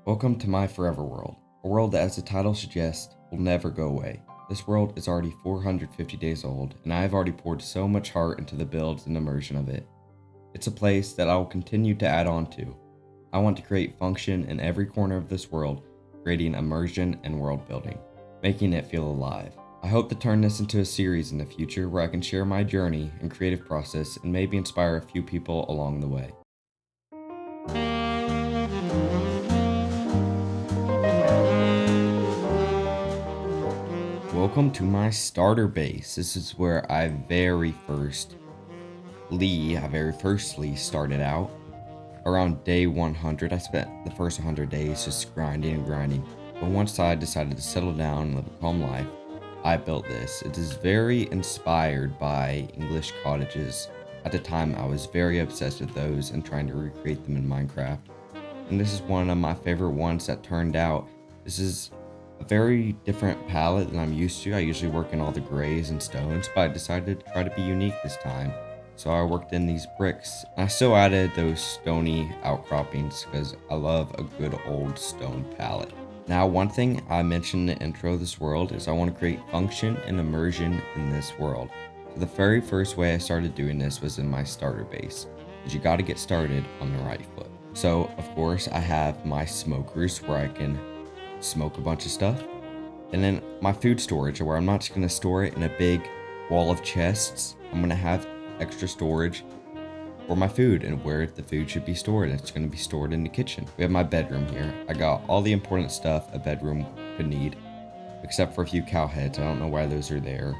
Welcome to my forever world, a world that, as the title suggests, will never go away. This world is already 450 days old, and I have already poured so much heart into the builds and immersion of it. It's a place that I will continue to add on to. I want to create function in every corner of this world, creating immersion and world building, making it feel alive. I hope to turn this into a series in the future where I can share my journey and creative process and maybe inspire a few people along the way. Welcome to my starter base. This is where I very firstly started out. Around day 100, I spent the first 100 days just grinding and grinding. But once I decided to settle down and live a calm life, I built this. It is very inspired by English cottages. At the time, I was very obsessed with those and trying to recreate them in Minecraft. And this is one of my favorite ones that turned out. This is a very different palette than I'm used to. I usually work in all the grays and stones, but I decided to try to be unique this time. So I worked in these bricks. I still added those stony outcroppings because I love a good old stone palette. Now, one thing I mentioned in the intro of this world is I want to create function and immersion in this world. So the very first way I started doing this was in my starter base, because you got to get started on the right foot. So of course I have my smokers where I can smoke a bunch of stuff, and then my food storage where I'm not just going to store it in a big wall of chests. I'm going to have extra storage for my food and where the food should be stored. It's going to be stored in the kitchen. We have my bedroom here. I got all the important stuff a bedroom could need, except for a few cow heads. I don't know why those are there.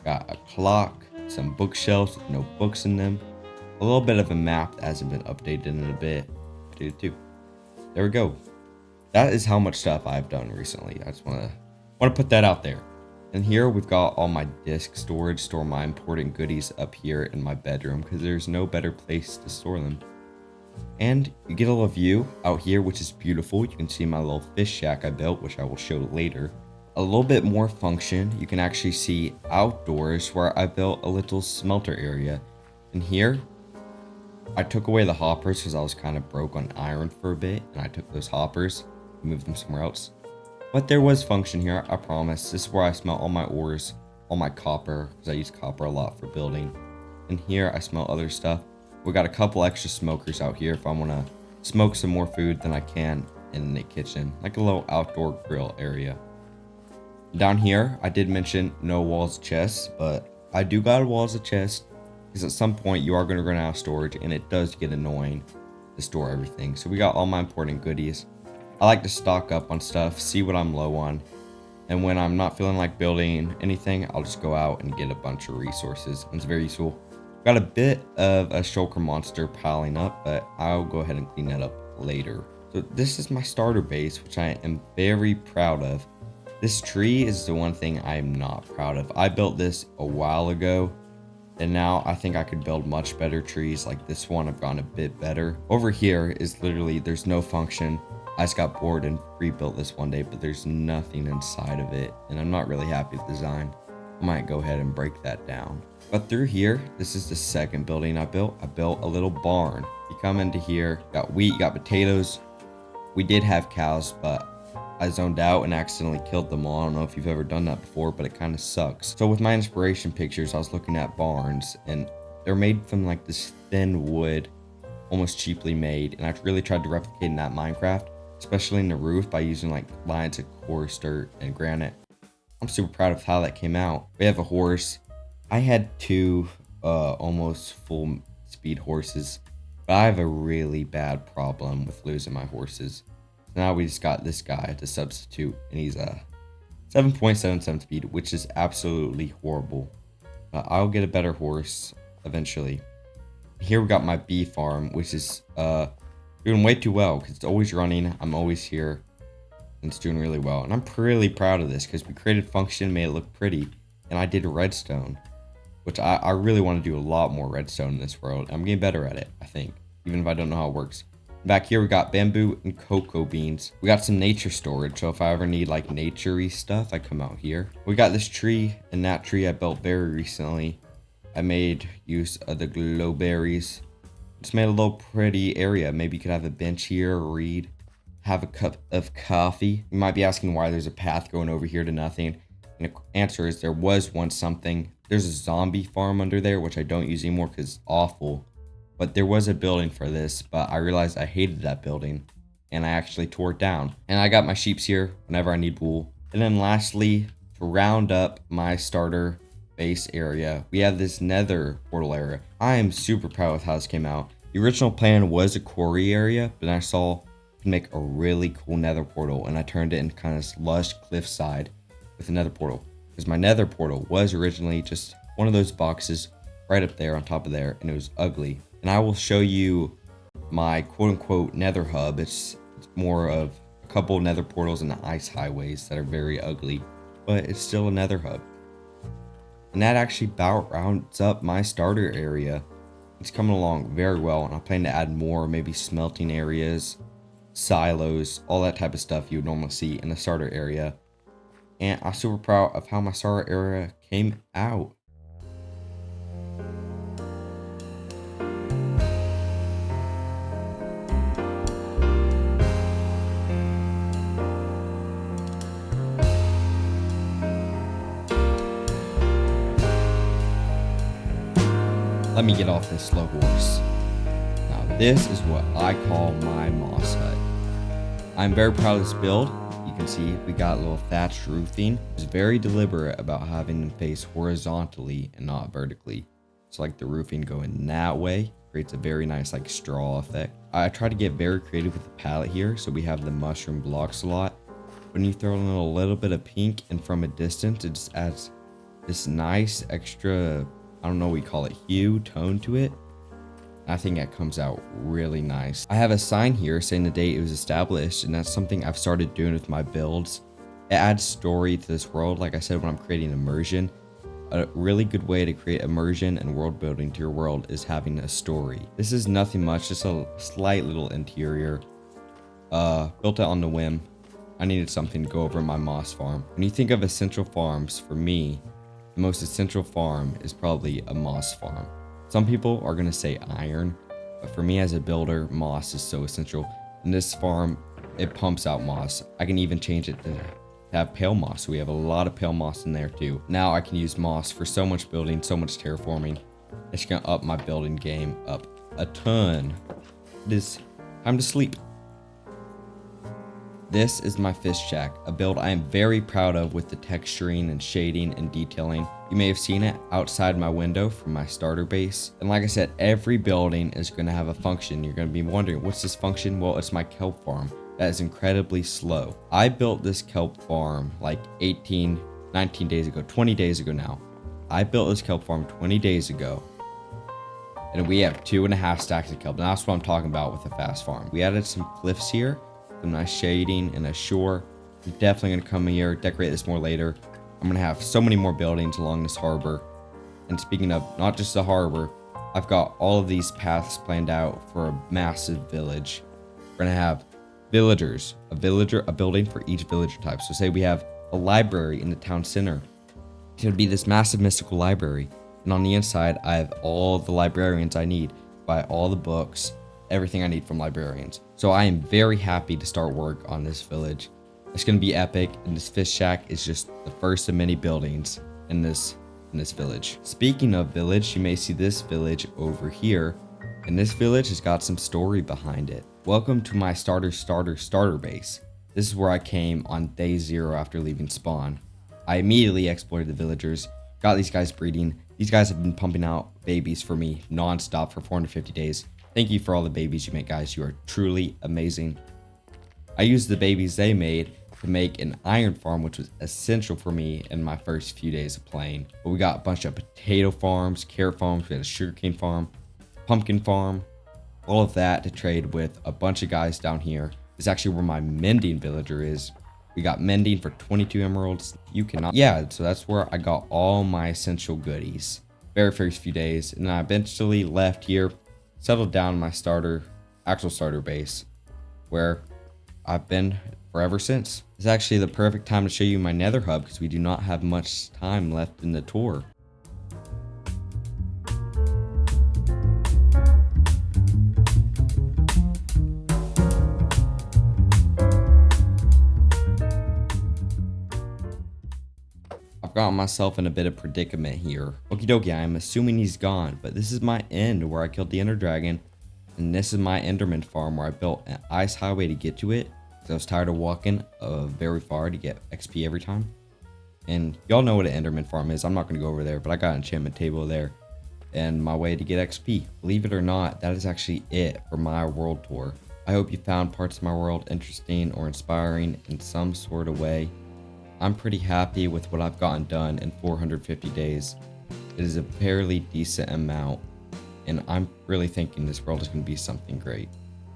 Got a clock, some bookshelves with no books in them, a little bit of a map that hasn't been updated in a bit. There we go. That is how much stuff I've done recently. I just want to put that out there. And here we've got all my disk storage, store my important goodies up here in my bedroom because there's no better place to store them. And you get a little view out here, which is beautiful. You can see my little fish shack I built, which I will show later. A little bit more function. You can actually see outdoors where I built a little smelter area. And here, I took away the hoppers because I was kind of broke on iron for a bit. And I took those hoppers, moved them somewhere else. But there was function here, I promise. This is where I smelt all my ores, all my copper, because I use copper a lot for building. And here I smelt other stuff. We got a couple extra smokers out here if I want to smoke some more food than I can in the kitchen, like a little outdoor grill area. Down here, I did mention no walls of chests, but I do got walls of chests because at some point you are going to run out of storage and it does get annoying to store everything. So we got all my important goodies. I like to stock up on stuff, see what I'm low on, and when I'm not feeling like building anything, I'll just go out and get a bunch of resources. It's very useful. Got a bit of a shulker monster piling up, but I'll go ahead and clean that up later. So this is my starter base, which I am very proud of. This tree is the one thing I am not proud of. I built this a while ago, and now I think I could build much better trees. Like this one, I've gone a bit better. Over here is literally, there's no function. I just got bored and rebuilt this one day, but there's nothing inside of it, and I'm not really happy with the design. I might go ahead and break that down. But through here, this is the second building I built. I built a little barn. You come into here, got wheat, got potatoes. We did have cows, but I zoned out and accidentally killed them all. I don't know if you've ever done that before, but it kind of sucks. So with my inspiration pictures, I was looking at barns, and they're made from like this thin wood, almost cheaply made, and I really tried to replicate in that Minecraft, especially in the roof by using like lines of coarse dirt and granite. I'm super proud of how that came out. We have a horse. I had two almost full speed horses, but I have a really bad problem with losing my horses. So now we just got this guy to substitute, and he's a 7.77 speed, which is absolutely horrible. I'll get a better horse eventually. Here we got my bee farm, which is doing way too well because it's always running. I'm always here, and it's doing really well. And I'm really proud of this because we created function, made it look pretty, and I did redstone, which I really want to do a lot more redstone in this world. I'm getting better at it, I think, even if I don't know how it works. Back here we got bamboo and cocoa beans. We got some nature storage, so if I ever need like nature-y stuff, I come out here. We got this tree, and that tree I built very recently. I made use of the glowberries. Just made a little pretty area. Maybe you could have a bench here, read, have a cup of coffee. You might be asking why there's a path going over here to nothing. And the answer is there was once something. There's a zombie farm under there, which I don't use anymore because it's awful. But there was a building for this, but I realized I hated that building and I actually tore it down. And I got my sheeps here whenever I need wool. And then lastly, to round up my starter base area, we have this nether portal area. I am super proud with how this came out. The original plan was a quarry area, but I saw I could make a really cool nether portal, and I turned it into kind of this lush cliffside with a nether portal. Because my nether portal was originally just one of those boxes right up there on top of there, and it was ugly. And I will show you my quote-unquote nether hub. It's more of a couple nether portals and ice highways that are very ugly, but it's still a nether hub. And that actually about rounds up my starter area. It's coming along very well, and I plan to add more, maybe smelting areas, silos, all that type of stuff you would normally see in the starter area. And I'm super proud of how my starter area came out. Let me get off this slow horse. Now this is what I call my moss hut. I'm very proud of this build. You can see we got a little thatched roofing. It's very deliberate about having them face horizontally and not vertically. So like the roofing going that way creates a very nice like straw effect. I try to get very creative with the palette here. So we have the mushroom blocks a lot. When you throw in a little bit of pink and from a distance, it just adds this nice extra, I don't know what we call it, hue, tone to it. I think that comes out really nice. I have a sign here saying the date it was established, and that's something I've started doing with my builds. It adds story to this world. Like I said, when I'm creating immersion, a really good way to create immersion and world building to your world is having a story. This is nothing much, just a slight little interior. Built it on the whim. I needed something to go over my moss farm. When you think of essential farms, for me, the most essential farm is probably a moss farm. Some people are gonna say iron, but for me as a builder, moss is so essential. In this farm, it pumps out moss. I can even change it to have pale moss. So we have a lot of pale moss in there too. Now I can use moss for so much building, so much terraforming. It's gonna up my building game up a ton. It is time to sleep. This is my fish shack, a build I am very proud of with the texturing and shading and detailing. You may have seen it outside my window from my starter base. And like I said, every building is going to have a function. You're going to be wondering, what's this function? Well, it's my kelp farm. That is incredibly slow. I built this kelp farm like 19 days ago, 20 days ago now. I built this kelp farm 20 days ago. And we have 2.5 stacks of kelp. And that's what I'm talking about with a fast farm. We added some cliffs here, some nice shading and a shore. I'm definitely going to come here, decorate this more later. I'm going to have so many more buildings along this harbor. And speaking of not just the harbor, I've got all of these paths planned out for a massive village. We're going to have villagers, a building for each villager type. So say we have a library in the town center. It's going to be this massive mystical library. And on the inside, I have all the librarians I need, buy all the books, everything I need from librarians. So I am very happy to start work on this village. It's going to be epic, and this fish shack is just the first of many buildings in this village. Speaking of village, you may see this village over here, and this village has got some story behind it. Welcome to my starter base. This is where I came on day 0 after leaving spawn. I immediately exploited the villagers, got these guys breeding. These guys have been pumping out babies for me non-stop for 450 days. Thank you for all the babies you make, guys. You are truly amazing. I used the babies they made to make an iron farm, which was essential for me in my first few days of playing. But we got a bunch of potato farms, carrot farms, we had a sugarcane farm, pumpkin farm, all of that to trade with a bunch of guys down here. This is actually where my mending villager is. We got mending for 22 emeralds. You cannot. Yeah, so that's where I got all my essential goodies. Very first few days. And then I eventually left here, settled down in my actual starter base, where I've been forever since. It's actually the perfect time to show you my nether hub because we do not have much time left in the tour. gotten myself in a bit of predicament here. Okie dokie, I am assuming he's gone, but this is my end where I killed the Ender Dragon, and this is my Enderman farm where I built an ice highway to get to it, because I was tired of walking very far to get XP every time. And y'all know what an Enderman farm is. I'm not going to go over there, but I got an enchantment table there and my way to get XP. Believe it or not, that is actually it for my world tour. I hope you found parts of my world interesting or inspiring in some sort of way. I'm pretty happy with what I've gotten done in 450 days. It is a fairly decent amount, and I'm really thinking this world is going to be something great.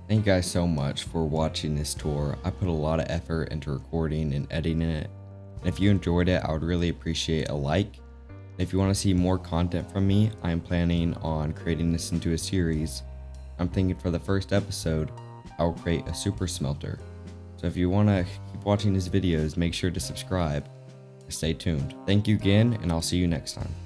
Thank you guys so much for watching this tour. I put a lot of effort into recording and editing it. And if you enjoyed it, I would really appreciate a like. And if you want to see more content from me, I am planning on creating this into a series. I'm thinking for the first episode, I will create a super smelter. So if you want to keep watching these videos, make sure to subscribe. Stay tuned. Thank you again, and I'll see you next time.